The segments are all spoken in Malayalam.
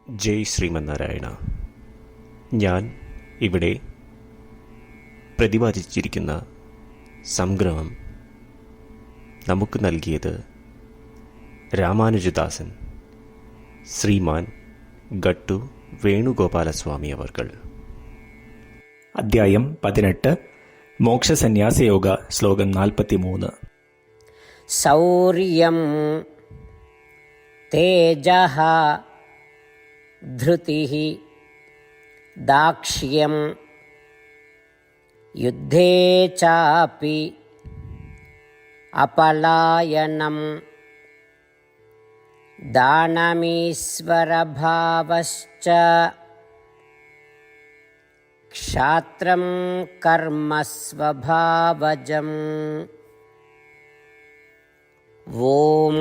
ജയ് ശ്രീമന്നാരായണ. ഞാൻ ഇവിടെ പ്രതിപാദിച്ചിരിക്കുന്ന സംഗ്രഹം നമുക്ക് നൽകിയത് രാമാനുജദാസൻ ശ്രീമാൻ ഗട്ടു വേണുഗോപാലസ്വാമി അവർകൾ. അധ്യായം 18 മോക്ഷസന്യാസയോഗ. ശ്ലോകം 43. സൗര്യം തേജഃ ധൃതിഃ ദാക്ഷ്യം യുദ്ധേ ചാപി അപലായനം ദാനമീശ്വരഭാവശ്ച ക്ഷാത്രം കർമ്മ സ്വഭാവജം. ഓം.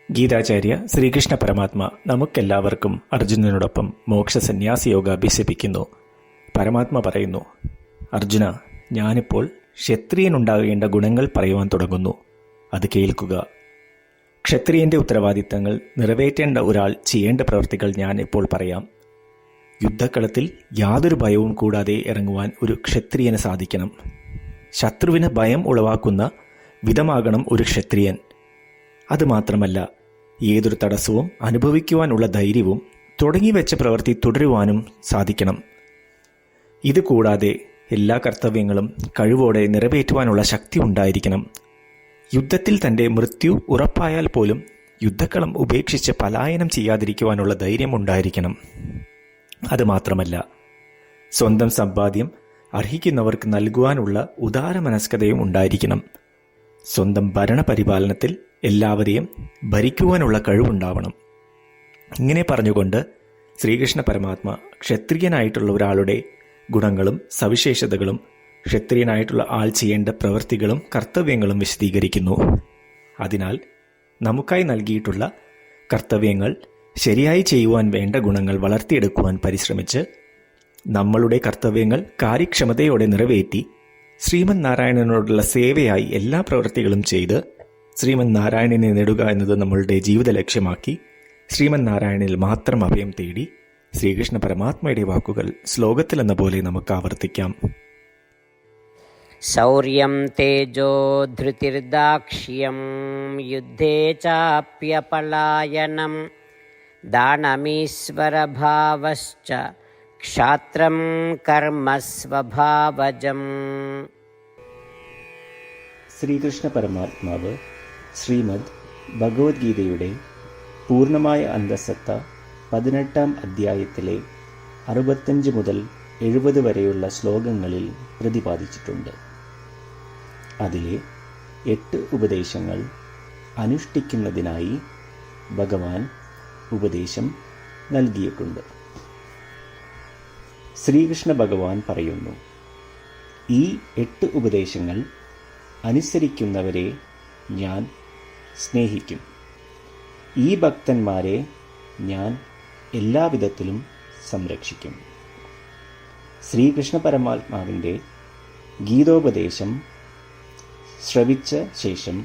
ഗീതാചാര്യ ശ്രീകൃഷ്ണ പരമാത്മ നമുക്കെല്ലാവർക്കും അർജുനനോടൊപ്പം മോക്ഷസന്യാസയോഗ അഭ്യസിപ്പിക്കുന്നു. പരമാത്മ പറയുന്നു, അർജുന, ഞാനിപ്പോൾ ക്ഷത്രിയനുണ്ടാകേണ്ട ഗുണങ്ങൾ പറയുവാൻ തുടങ്ങുന്നു. അത് കേൾക്കുക. ക്ഷത്രിയന്റെ ഉത്തരവാദിത്തങ്ങൾ നിറവേറ്റേണ്ട ഒരാൾ ചെയ്യേണ്ട പ്രവൃത്തികൾ ഞാൻ ഇപ്പോൾ പറയാം. യുദ്ധക്കളത്തിൽ യാതൊരു ഭയവും കൂടാതെ ഇറങ്ങുവാൻ ഒരു ക്ഷത്രിയന് സാധിക്കണം. ശത്രുവിന് ഭയം ഉളവാക്കുന്ന വിധമാകണം ഒരു ക്ഷത്രിയൻ. അതുമാത്രമല്ല, ഏതൊരു തടസ്സവും അനുഭവിക്കുവാനുള്ള ധൈര്യവും തുടങ്ങിവെച്ച പ്രവൃത്തി തുടരുവാനും സാധിക്കണം. ഇതുകൂടാതെ എല്ലാ കർത്തവ്യങ്ങളും കഴിവോടെ നിറവേറ്റുവാനുള്ള ശക്തി ഉണ്ടായിരിക്കണം. യുദ്ധത്തിൽ തൻ്റെ മൃത്യു ഉറപ്പായാൽ പോലും യുദ്ധക്കളം ഉപേക്ഷിച്ച് പലായനം ചെയ്യാതിരിക്കുവാനുള്ള ധൈര്യം ഉണ്ടായിരിക്കണം. അതുമാത്രമല്ല, സ്വന്തം സമ്പാദ്യം അർഹിക്കുന്നവർക്ക് നൽകുവാനുള്ള ഉദാരമനസ്കതയും ഉണ്ടായിരിക്കണം. സ്വന്തം ഭരണപരിപാലനത്തിൽ എല്ലാവരെയും ഭരിക്കുവാനുള്ള കഴിവുണ്ടാവണം. ഇങ്ങനെ പറഞ്ഞുകൊണ്ട് ശ്രീകൃഷ്ണ പരമാത്മ ക്ഷത്രിയനായിട്ടുള്ള ഒരാളുടെ ഗുണങ്ങളും സവിശേഷതകളും ക്ഷത്രിയനായിട്ടുള്ള ആൾ ചെയ്യേണ്ട പ്രവൃത്തികളും കർത്തവ്യങ്ങളും വിശദീകരിക്കുന്നു. അതിനാൽ നമുക്കായി നൽകിയിട്ടുള്ള കർത്തവ്യങ്ങൾ ശരിയായി ചെയ്യുവാൻ വേണ്ട ഗുണങ്ങൾ വളർത്തിയെടുക്കുവാൻ പരിശ്രമിച്ച് നമ്മളുടെ കർത്തവ്യങ്ങൾ കാര്യക്ഷമതയോടെ നിറവേറ്റി ശ്രീമൻ നാരായണനോടുള്ള സേവയായി എല്ലാ പ്രവൃത്തികളും ചെയ്ത് ശ്രീമൻ നാരായണനെ നേടുക എന്നത് നമ്മളുടെ ജീവിത ലക്ഷ്യമാക്കി ശ്രീമൻ നാരായണനിൽ മാത്രം അഭയം തേടി ശ്രീകൃഷ്ണ പരമാത്മയുടെ വാക്കുകൾ ശ്ലോകത്തിലെന്ന പോലെ നമുക്ക് ആവർത്തിക്കാം. ശൗര്യം തേജോ ധൃതിർദാക്ഷ്യം യുദ്ധേ ചാപ്യപലായനം ദാനമീശ്വരഭാവശ്ച ക്ഷാത്രം കർമ്മ സ്വഭാവജം. ശ്രീകൃഷ്ണ പരമാത്മാവ് ശ്രീമദ് ഭഗവത്ഗീതയുടെ പൂർണ്ണമായ അന്തസത്ത 18-ാം അധ്യായത്തിലെ 65 മുതൽ 70 വരെയുള്ള ശ്ലോകങ്ങളിൽ പ്രതിപാദിച്ചിട്ടുണ്ട്. അതിലെ 8 ഉപദേശങ്ങൾ അനുഷ്ഠിക്കുന്നതിനായി ഭഗവാൻ ഉപദേശം നൽകിയിട്ടുണ്ട്. ശ്രീകൃഷ്ണ ഭഗവാൻ പറയുന്നു, ഈ 8 ഉപദേശങ്ങൾ അനുസരിക്കുന്നവരെ ഞാൻ സ്നേഹിക്കും. ഈ ഭക്തന്മാരെ ഞാൻ എല്ലാവിധത്തിലും സംരക്ഷിക്കും. ശ്രീകൃഷ്ണ പരമാത്മാവിൻ്റെ ഗീതോപദേശം ശ്രവിച്ച ശേഷം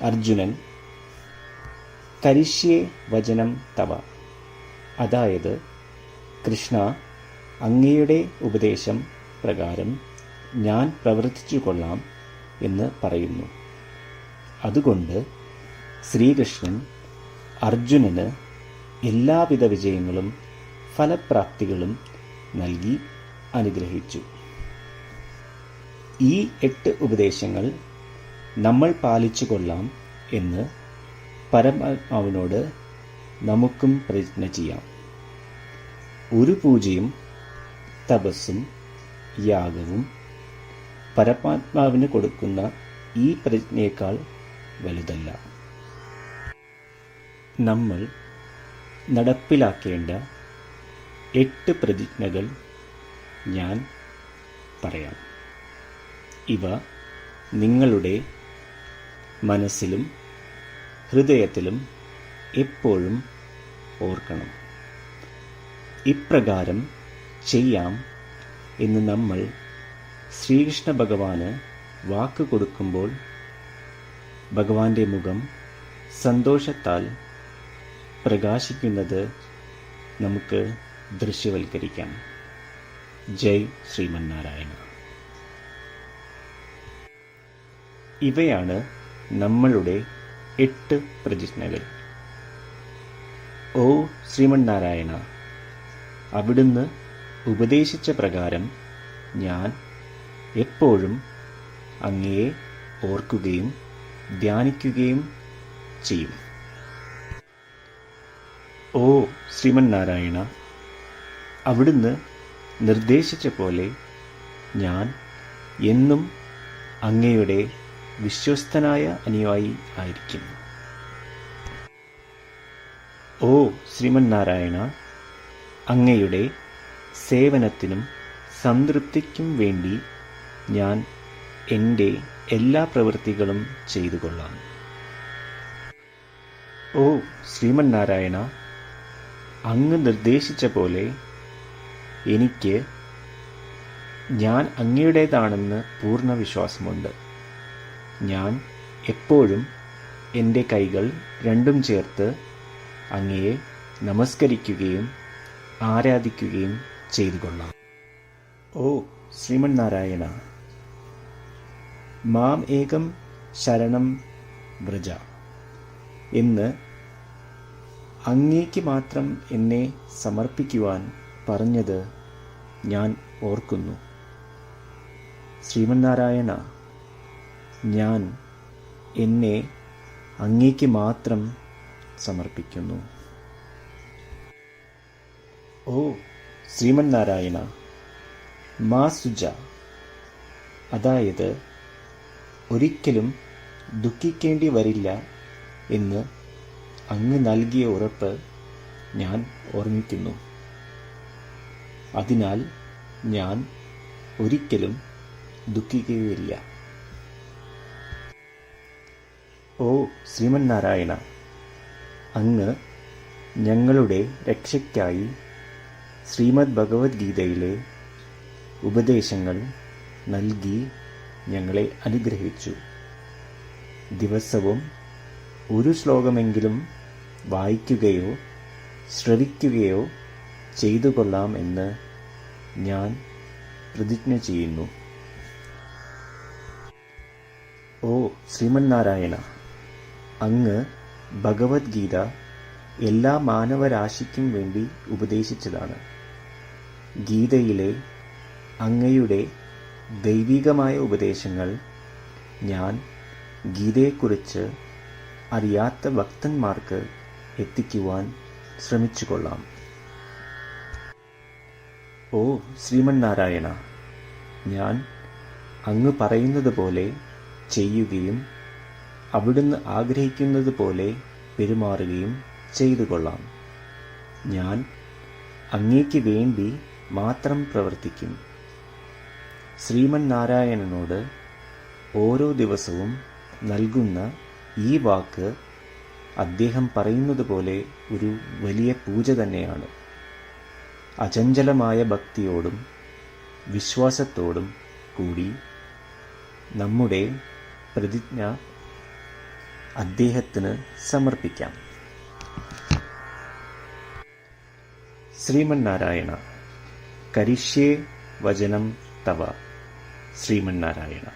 അർജുനൻ കരിഷ്യേ വചനം തവ, അതായത് കൃഷ്ണ, അങ്ങയുടെ ഉപദേശം പ്രകാരം ഞാൻ പ്രവർത്തിച്ചു കൊള്ളാം എന്ന് പറയുന്നു. അതുകൊണ്ട് ശ്രീകൃഷ്ണൻ അർജുനന് എല്ലാവിധ വിജയങ്ങളും ഫലപ്രാപ്തികളും നൽകി അനുഗ്രഹിച്ചു. ഈ 8 ഉപദേശങ്ങൾ നമ്മൾ പാലിച്ചു കൊള്ളാം എന്ന് പരമാത്മാവിനോട് നമുക്കും പ്രതിജ്ഞ ചെയ്യാം. ഒരു പൂജയും തപസ്സും യാഗവും പരമാത്മാവിന് കൊടുക്കുന്ന ഈ പ്രതിജ്ഞയേക്കാൾ വലുതല്ല. നമ്മൾ നടപ്പിലാക്കേണ്ട 8 പ്രതിജ്ഞകൾ ഞാൻ പറയാം. ഇവ നിങ്ങളുടെ മനസ്സിലും ഹൃദയത്തിലും എപ്പോഴും ഓർക്കണം. ഇപ്രകാരം ചെയ്യാം എന്ന് നമ്മൾ ശ്രീകൃഷ്ണ ഭഗവാന് വാക്ക് കൊടുക്കുമ്പോൾ ഭഗവാന്റെ മുഖം സന്തോഷത്താൽ പ്രകാശിക്കുന്നത് നമുക്ക് ദൃശ്യവൽക്കരിക്കാം. ജയ് ശ്രീമന്നാരായണ. ഇവയാണ് നമ്മളുടെ 8 പ്രതിജ്ഞകൾ. ഓ ശ്രീമന്നാരായണ, അവിടുന്ന് ഉപദേശിച്ച പ്രകാരം ഞാൻ എപ്പോഴും അങ്ങയെ ഓർക്കുകയും ധ്യാനിക്കുകയും ചെയ്യും. ഓ ശ്രീമന്നാരായണ, അവിടുന്ന് നിർദ്ദേശിച്ച പോലെ ഞാൻ എന്നും അങ്ങയുടെ വിശ്വസ്തനായ അനുയായി ആയിരിക്കും. ഓ ശ്രീമന്നാരായണ, അങ്ങയുടെ സേവനത്തിനും സംതൃപ്തിക്കും വേണ്ടി ഞാൻ എൻ്റെ എല്ലാ പ്രവൃത്തികളും ചെയ്തു കൊള്ളാം. ഓ ശ്രീമന്നാരായണ, അങ്ങ് നിർദ്ദേശിച്ച പോലെ എനിക്ക് ഞാൻ അങ്ങയുടേതാണെന്ന് പൂർണ്ണ വിശ്വാസമുണ്ട്. ഞാൻ എപ്പോഴും എൻ്റെ കൈകൾ രണ്ടും ചേർത്ത് അങ്ങയെ നമസ്കരിക്കുകയും ആരാധിക്കുകയും ചെയ്തു കൊള്ളാം. ഓ ശ്രീമന്നാരായണ, മാം ഏകം ശരണം വ്രജ എന്ന് അങ്ങേക്ക് മാത്രം എന്നെ സമർപ്പിക്കുവാൻ പറഞ്ഞത് ഞാൻ ഓർക്കുന്നു. ശ്രീമന്നാരായണ, ഞാൻ എന്നെ അങ്ങേക്ക് മാത്രം സമർപ്പിക്കുന്നു. ഓ ശ്രീമന്നാരായണ, മാ സുജ, അതായത് ഒരിക്കലും ദുഃഖിക്കേണ്ടി വരില്ല എന്ന് അങ്ങ് നൽകിയ ഉറപ്പ് ഞാൻ ഓർമ്മിക്കുന്നു. അതിനാൽ ഞാൻ ഒരിക്കലും ദുഃഖിക്കുകയില്ല. ഓ ശ്രീമന്നാരായണ, അങ്ങ് ഞങ്ങളുടെ രക്ഷയ്ക്കായി ശ്രീമദ് ഭഗവത്ഗീതയിലെ ഉപദേശങ്ങൾ നൽകി ഞങ്ങളെ അനുഗ്രഹിച്ചു. ദിവസവും ഒരു ശ്ലോകമെങ്കിലും വായിക്കുകയോ ശ്രവിക്കുകയോ ചെയ്തു കൊള്ളാം എന്ന് ഞാൻ പ്രതിജ്ഞ ചെയ്യുന്നു. ഓ ശ്രീമന്നാരായണ, അങ്ങ് ഭഗവത്ഗീത എല്ലാ മാനവരാശിക്കും വേണ്ടി ഉപദേശിച്ചതാണ്. ഗീതയിലെ അങ്ങയുടെ ദൈവികമായ ഉപദേശങ്ങൾ ഞാൻ ഗീതയെക്കുറിച്ച് അറിയാത്ത ഭക്തന്മാർക്ക് എത്തിക്കുവാൻ ശ്രമിച്ചുകൊള്ളാം. ഓ ശ്രീമന്നാരായണ, ഞാൻ അങ്ങ് പറയുന്നത് പോലെ ചെയ്യുകയും അവിടുന്ന് ആഗ്രഹിക്കുന്നത് പോലെ പെരുമാറുകയും ചെയ്തു കൊള്ളാം. ഞാൻ അങ്ങേക്ക് വേണ്ടി മാത്രം പ്രവർത്തിക്കും. ശ്രീമന്നാരായണനോട് ഓരോ ദിവസവും നൽകുന്ന ഈ വാക്ക് അദ്ദേഹം പറയുന്നത് പോലെ ഒരു വലിയ പൂജ തന്നെയാണ്. അചഞ്ചലമായ ഭക്തിയോടും വിശ്വാസത്തോടും കൂടി നമ്മുടെ പ്രതിജ്ഞ അദ്ദേഹത്തിന് സമർപ്പിക്കാം. ശ്രീമന്നാരായണ, കരിഷ്യേ വചനം തവ. ശ്രീമന്നാരായണ,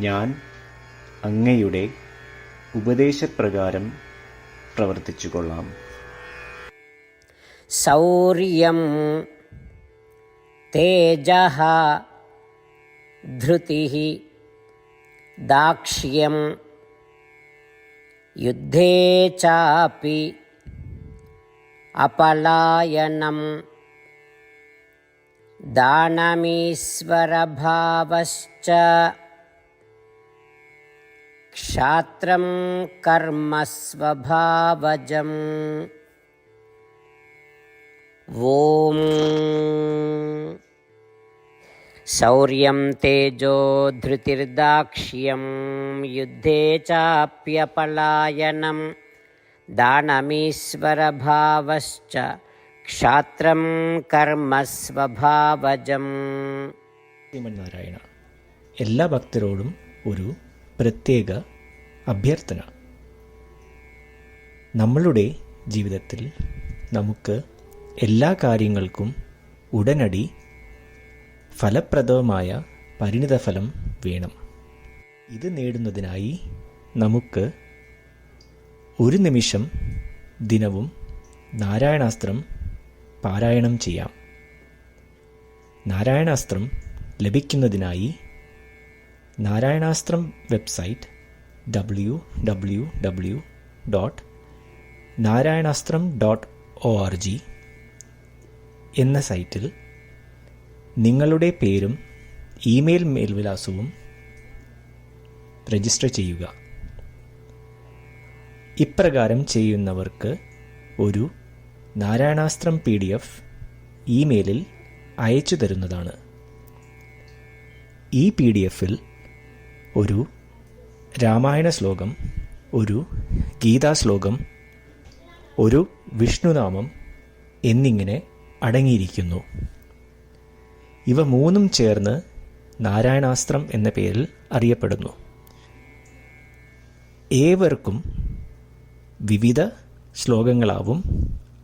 ഞാൻ അങ്ങയുടെ ഉപദേശപ്രകാരം പ്രവർത്തിച്ചുകൊള്ളാം. സൗര്യം തേജഃ ധൃതിഃ ദാക്ഷ്യം യുദ്ധേ ചാപി അപലായനം ദാനമീശ്വരഭാവശ്ച ക്ഷാത്രം കർമ്മ സ്വഭാവജം. ഓം ശൗര്യം തേജോ ധൃതിർദാക്ഷ്യം യുദ്ധേ ചാപ്യപലായനം ദാനമീശ്വരഭാവശ്ച ക്ഷാത്രം കർമ്മ സ്വഭാവജം. ശ്രീമന്നാരായണ, എല്ലാ ഭക്തരോടും ഒരു പ്രത്യേക അഭ്യർത്ഥന. നമ്മളുടെ ജീവിതത്തിൽ നമുക്ക് എല്ലാ കാര്യങ്ങൾക്കും ഉടനടി ഫലപ്രദമായ പരിണിതഫലം വേണം. ഇത് നേടുന്നതിനായി നമുക്ക് ഒരു നിമിഷം ദിനവും നാരായണാസ്ത്രം പാരായണം ചെയ്യാം. നാരായണാസ്ത്രം ലഭിക്കുന്നതിനായി നാരായണാസ്ത്രം വെബ്സൈറ്റ് www.narayanaastram.org എന്ന സൈറ്റിൽ നിങ്ങളുടെ പേരും ഇമെയിൽ മേൽവിലാസവും രജിസ്റ്റർ ചെയ്യുക. ഇപ്രകാരം ചെയ്യുന്നവർക്ക് ഒരു നാരായണാസ്ത്രം PDF ഇമെയിലിൽ അയച്ചു തരുന്നതാണ്. ഈ PDF-ൽ ഒരു രാമായണ ശ്ലോകം, ഒരു ഗീതാശ്ലോകം, ഒരു വിഷ്ണുനാമം എന്നിങ്ങനെ അടങ്ങിയിരിക്കുന്നു. ഇവ മൂന്നും ചേർന്ന് നാരായണാസ്ത്രം എന്ന പേരിൽ അറിയപ്പെടുന്നു. ഏവർക്കും വിവിധ ശ്ലോകങ്ങളാവും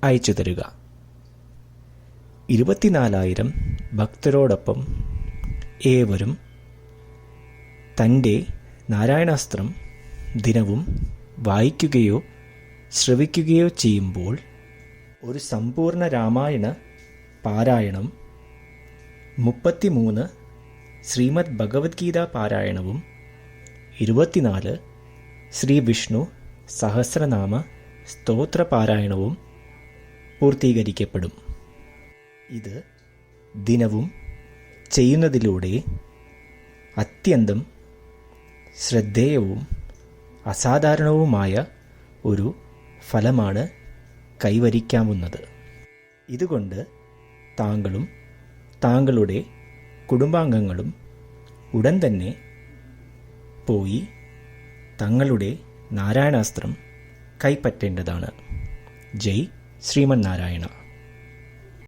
അയച്ചു തരിക. 24,000 ഭക്തരോടൊപ്പം ഏവരും തൻ്റെ നാരായണാസ്ത്രം ദിനവും വായിക്കുകയോ ശ്രവിക്കുകയോ ചെയ്യുമ്പോൾ ഒരു സമ്പൂർണ്ണ രാമായണ പാരായണം, 33 ശ്രീമദ് ഭഗവത്ഗീത പാരായണവും 24 ശ്രീ വിഷ്ണു സഹസ്രനാമ സ്തോത്ര പാരായണവും പൂർത്തീകരിക്കപ്പെടും. ഇത് ദിനവും ചെയ്യുന്നതിലൂടെ അത്യന്തം ശ്രദ്ധേയവും അസാധാരണവുമായ ഒരു ഫലമാണ് കൈവരിക്കാവുന്നത്. ഇതുകൊണ്ട് താങ്കളും താങ്കളുടെ കുടുംബാംഗങ്ങളും ഉടൻ തന്നെ പോയി തങ്ങളുടെ നാരായണാസ്ത്രം കൈപ്പറ്റേണ്ടതാണ്. ജയ് ശ്രീമന്നാരായണ.